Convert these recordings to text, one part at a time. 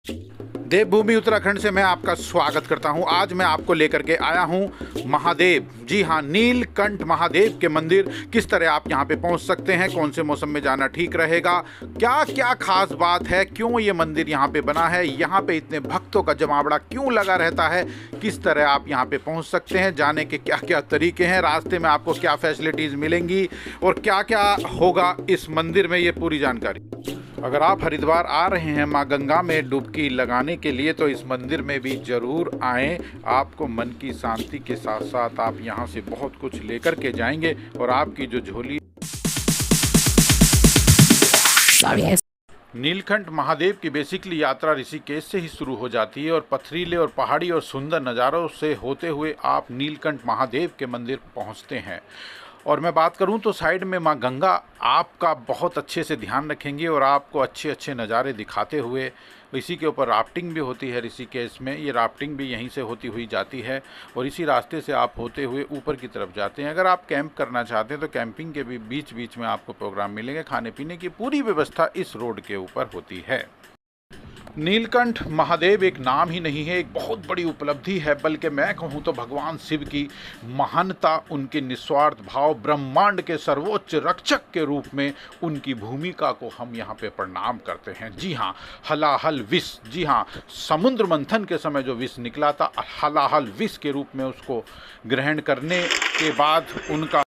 देवभूमि उत्तराखंड से मैं आपका स्वागत करता हूं। आज मैं आपको लेकर के आया हूं महादेव, जी हां, नीलकंठ महादेव के मंदिर। किस तरह आप यहां पे पहुंच सकते हैं, कौन से मौसम में जाना ठीक रहेगा, क्या क्या खास बात है, क्यों ये मंदिर यहां पे बना है, यहां पे इतने भक्तों का जमावड़ा क्यों लगा रहता है, किस तरह आप यहां पे पहुंच सकते हैं, जाने के क्या क्या तरीके हैं, रास्ते में आपको क्या फैसिलिटीज़ मिलेंगी और क्या क्या होगा इस मंदिर में, ये पूरी जानकारी। अगर आप हरिद्वार आ रहे हैं माँ गंगा में डुबकी लगाने के लिए तो इस मंदिर में भी ज़रूर आएँ। आपको मन की शांति के साथ साथ आप यहाँ से बहुत कुछ लेकर के जाएंगे और आपकी जो झोली। नीलकंठ महादेव की बेसिकली यात्रा ऋषिकेश से ही शुरू हो जाती है और पथरीले और पहाड़ी और सुंदर नज़ारों से होते हुए आप नीलकंठ महादेव के मंदिर पहुँचते हैं। और मैं बात करूं तो साइड में माँ गंगा आपका बहुत अच्छे से ध्यान रखेंगे और आपको अच्छे अच्छे नज़ारे दिखाते हुए, इसी के ऊपर राफ्टिंग भी होती है ऋषिकेश में। ये राफ्टिंग भी यहीं से होती हुई जाती है और इसी रास्ते से आप होते हुए ऊपर की तरफ जाते हैं। अगर आप कैंप करना चाहते हैं तो कैंपिंग के भी बीच बीच में आपको प्रोग्राम मिलेंगे। खाने पीने की पूरी व्यवस्था इस रोड के ऊपर होती है। नीलकंठ महादेव एक नाम ही नहीं है, एक बहुत बड़ी उपलब्धि है, बल्कि मैं कहूँ तो भगवान शिव की महानता, उनके निस्वार्थ भाव, ब्रह्मांड के सर्वोच्च रक्षक के रूप में उनकी भूमिका को हम यहाँ पे प्रणाम करते हैं। जी हाँ, हलाहल विष, जी हाँ, समुद्र मंथन के समय जो विष निकला था, हलाहल विष के रूप में उसको ग्रहण करने के बाद उनका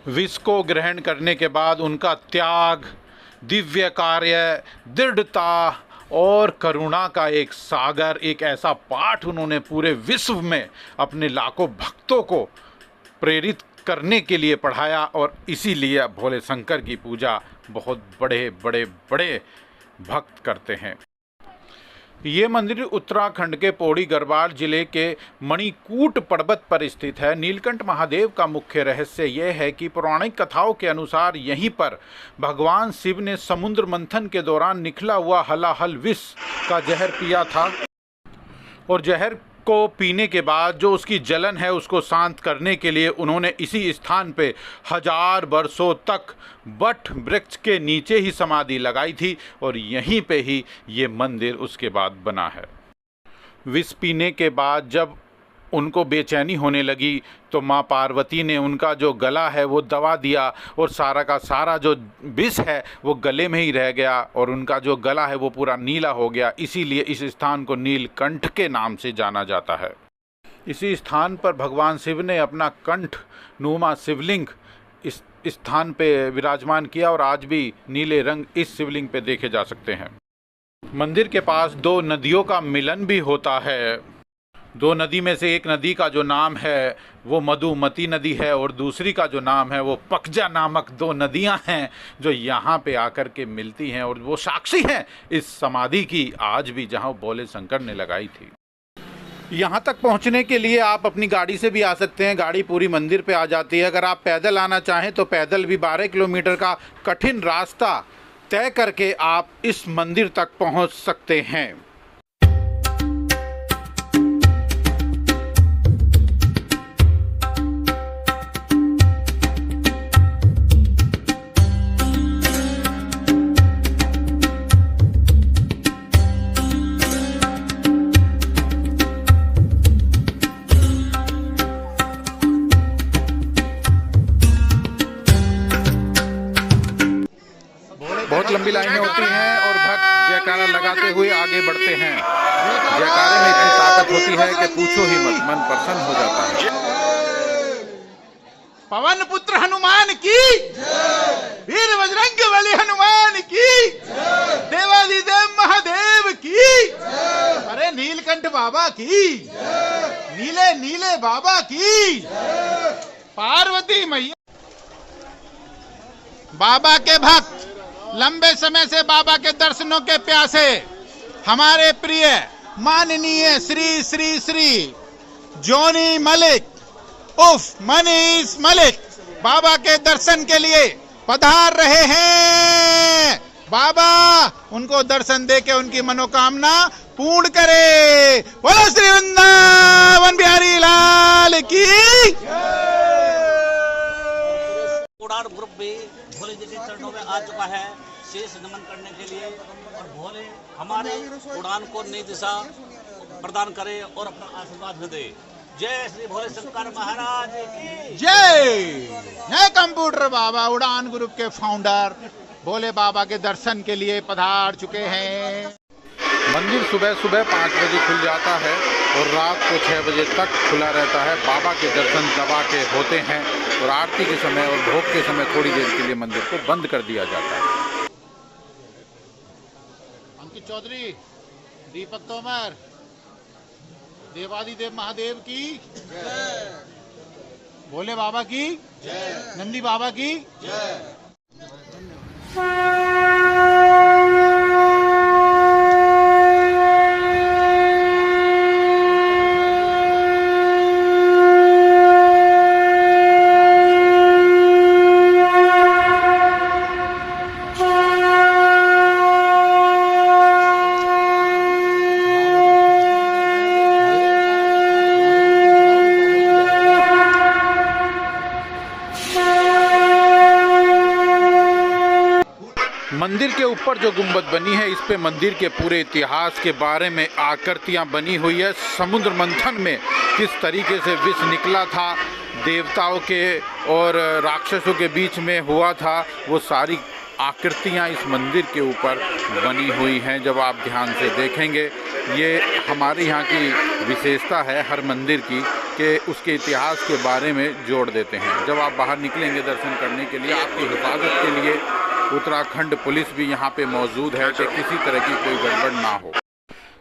विष को ग्रहण करने के बाद उनका त्याग, दिव्य कार्य, दृढ़ता और करुणा का एक सागर, एक ऐसा पाठ उन्होंने पूरे विश्व में अपने लाखों भक्तों को प्रेरित करने के लिए पढ़ाया और इसीलिए भोले शंकर की पूजा बहुत बड़े बड़े बड़े भक्त करते हैं। ये मंदिर उत्तराखंड के पौड़ी गढ़वाल जिले के मणिकूट पर्वत पर स्थित है। नीलकंठ महादेव का मुख्य रहस्य यह है कि पौराणिक कथाओं के अनुसार यहीं पर भगवान शिव ने समुद्र मंथन के दौरान निकला हुआ हलाहल विष का जहर पिया था और जहर को पीने के बाद जो उसकी जलन है उसको शांत करने के लिए उन्होंने इसी स्थान पे 1000 वर्षों तक वट वृक्ष के नीचे ही समाधि लगाई थी और यहीं पे ही ये मंदिर उसके बाद बना है। विष पीने के बाद जब उनको बेचैनी होने लगी तो माँ पार्वती ने उनका जो गला है वो दबा दिया और सारा का सारा जो विष है वो गले में ही रह गया और उनका जो गला है वो पूरा नीला हो गया। इसीलिए इस स्थान को नीलकंठ के नाम से जाना जाता है। इसी स्थान पर भगवान शिव ने अपना कंठ नुमा शिवलिंग इस स्थान पे विराजमान किया और आज भी नीले रंग इस शिवलिंग पे देखे जा सकते हैं। मंदिर के पास 2 नदियों का मिलन भी होता है। 2 नदी में से एक नदी का जो नाम है वो मधुमती नदी है और दूसरी का जो नाम है वो पकजा नामक 2 नदियां हैं जो यहाँ पे आकर के मिलती हैं और वो साक्षी हैं इस समाधि की आज भी, जहाँ भोले शंकर ने लगाई थी। यहाँ तक पहुँचने के लिए आप अपनी गाड़ी से भी आ सकते हैं। गाड़ी पूरी मंदिर पे आ जाती है। अगर आप पैदल आना चाहें तो पैदल भी 12 किलोमीटर का कठिन रास्ता तय करके आप इस मंदिर तक पहुँच सकते हैं। बहुत लंबी लाइनें होती हैं और भक्त जयकारा लगाते हुए आगे बढ़ते हैं। जयकारे में इतनी ताकत होती है कि पूछो ही मत, मन प्रसन्न हो जाता है। पवन पुत्र हनुमान की, वीर बजरंग बली हनुमान की, देवादिदेव महादेव की, अरे नीलकंठ बाबा की, नीले नीले बाबा की, पार्वती मैया। बाबा के भक्त लंबे समय से बाबा के दर्शनों के प्यासे हमारे प्रिय माननीय श्री श्री श्री जोनी मलिक उफ मनीष मलिक बाबा के दर्शन के लिए पधार रहे हैं। बाबा उनको दर्शन देके उनकी मनोकामना पूर्ण करे। बोलो श्री वृंदावन बिहारी लाल की। उड़ान ग्रुप भी भोले जी के चरणों में आ चुका है शेष नमन करने के लिए। और भोले हमारे उड़ान को नई दिशा प्रदान करे और अपना आशीर्वाद भी दे। जय श्री भोले शंकर महाराज की जय कंप्यूटर बाबा उड़ान ग्रुप के फाउंडर भोले बाबा के दर्शन के लिए पधार चुके हैं। मंदिर सुबह सुबह 5 बजे खुल जाता है और रात को 6 बजे तक खुला रहता है। बाबा के दर्शन दबा के होते हैं और आरती के समय और भोग के समय थोड़ी देर के लिए मंदिर को बंद कर दिया जाता है। अंकित चौधरी, दीपक तोमर, देवादिदेव महादेव की जय, भोले बाबा की जय, नंदी बाबा की जय। मंदिर के ऊपर जो गुंबद बनी है, इस पे मंदिर के पूरे इतिहास के बारे में आकृतियां बनी हुई है। समुद्र मंथन में किस तरीके से विष निकला था, देवताओं के और राक्षसों के बीच में हुआ था, वो सारी आकृतियां इस मंदिर के ऊपर बनी हुई हैं। जब आप ध्यान से देखेंगे, ये हमारे यहाँ की विशेषता है हर मंदिर की कि उसके इतिहास के बारे में जोड़ देते हैं। जब आप बाहर निकलेंगे दर्शन करने के लिए, आपकी हिफाजत के लिए उत्तराखंड पुलिस भी यहाँ पे मौजूद है कि किसी तरह की कोई गड़बड़ ना हो।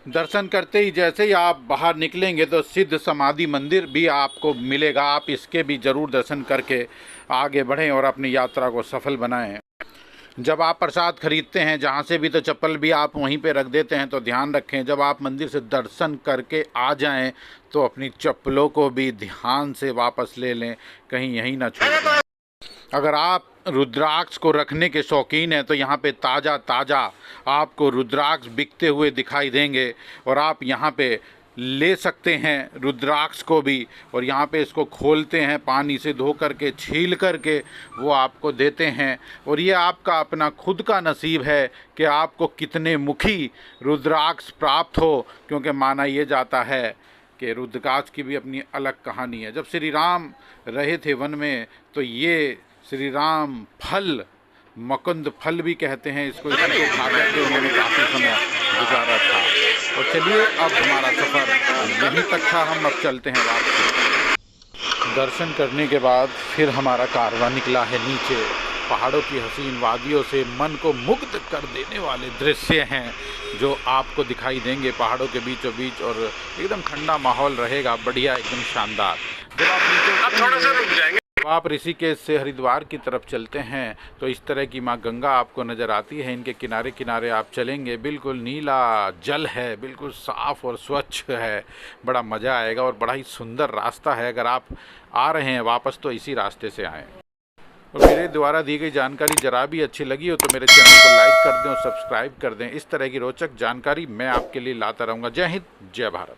दर्शन करते ही जैसे ही आप बाहर निकलेंगे तो सिद्ध समाधि मंदिर भी आपको मिलेगा। आप इसके भी ज़रूर दर्शन करके आगे बढ़ें और अपनी यात्रा को सफल बनाएं। जब आप प्रसाद खरीदते हैं जहाँ से भी, तो चप्पल भी आप वहीं पे रख देते हैं, तो ध्यान रखें जब आप मंदिर से दर्शन करके आ जाएं तो अपनी चप्पलों को भी ध्यान से वापस ले लें, कहीं यहीं ना छूट जाए। अगर आप रुद्राक्ष को रखने के शौकीन हैं तो यहाँ पे ताज़ा आपको रुद्राक्ष बिकते हुए दिखाई देंगे और आप यहाँ पे ले सकते हैं रुद्राक्ष को भी। और यहाँ पे इसको खोलते हैं, पानी से धो करके छील करके वो आपको देते हैं। और ये आपका अपना खुद का नसीब है कि आपको कितने मुखी रुद्राक्ष प्राप्त हो, क्योंकि माना ये जाता है कि रुद्राक्ष की भी अपनी अलग कहानी है। जब श्री राम रहे थे वन में तो ये श्री राम फल, मकुंद फल भी कहते हैं इसको खा करके उन्होंने काफ़ी समय गुजारा था। और चलिए अब हमारा सफ़र यहीं तक था, हम अब चलते हैं वापस। दर्शन करने के बाद फिर हमारा कारवां निकला है नीचे। पहाड़ों की हसीन वादियों से मन को मुग्ध कर देने वाले दृश्य हैं जो आपको दिखाई देंगे पहाड़ों के बीचों बीच, और एकदम ठंडा माहौल रहेगा, बढ़िया एकदम शानदार। जब आप नीचे थोड़ा सा रुक जाएंगे, आप ऋषिकेश से हरिद्वार की तरफ चलते हैं तो इस तरह की माँ गंगा आपको नज़र आती है। इनके किनारे किनारे आप चलेंगे, बिल्कुल नीला जल है, बिल्कुल साफ़ और स्वच्छ है, बड़ा मज़ा आएगा और बड़ा ही सुंदर रास्ता है। अगर आप आ रहे हैं वापस तो इसी रास्ते से आएँ। और मेरे द्वारा दी गई जानकारी ज़रा भी अच्छी लगी हो तो मेरे चैनल को लाइक कर दें और सब्सक्राइब कर दें। इस तरह की रोचक जानकारी मैं आपके लिए लाता रहूँगा। जय हिंद, जय भारत।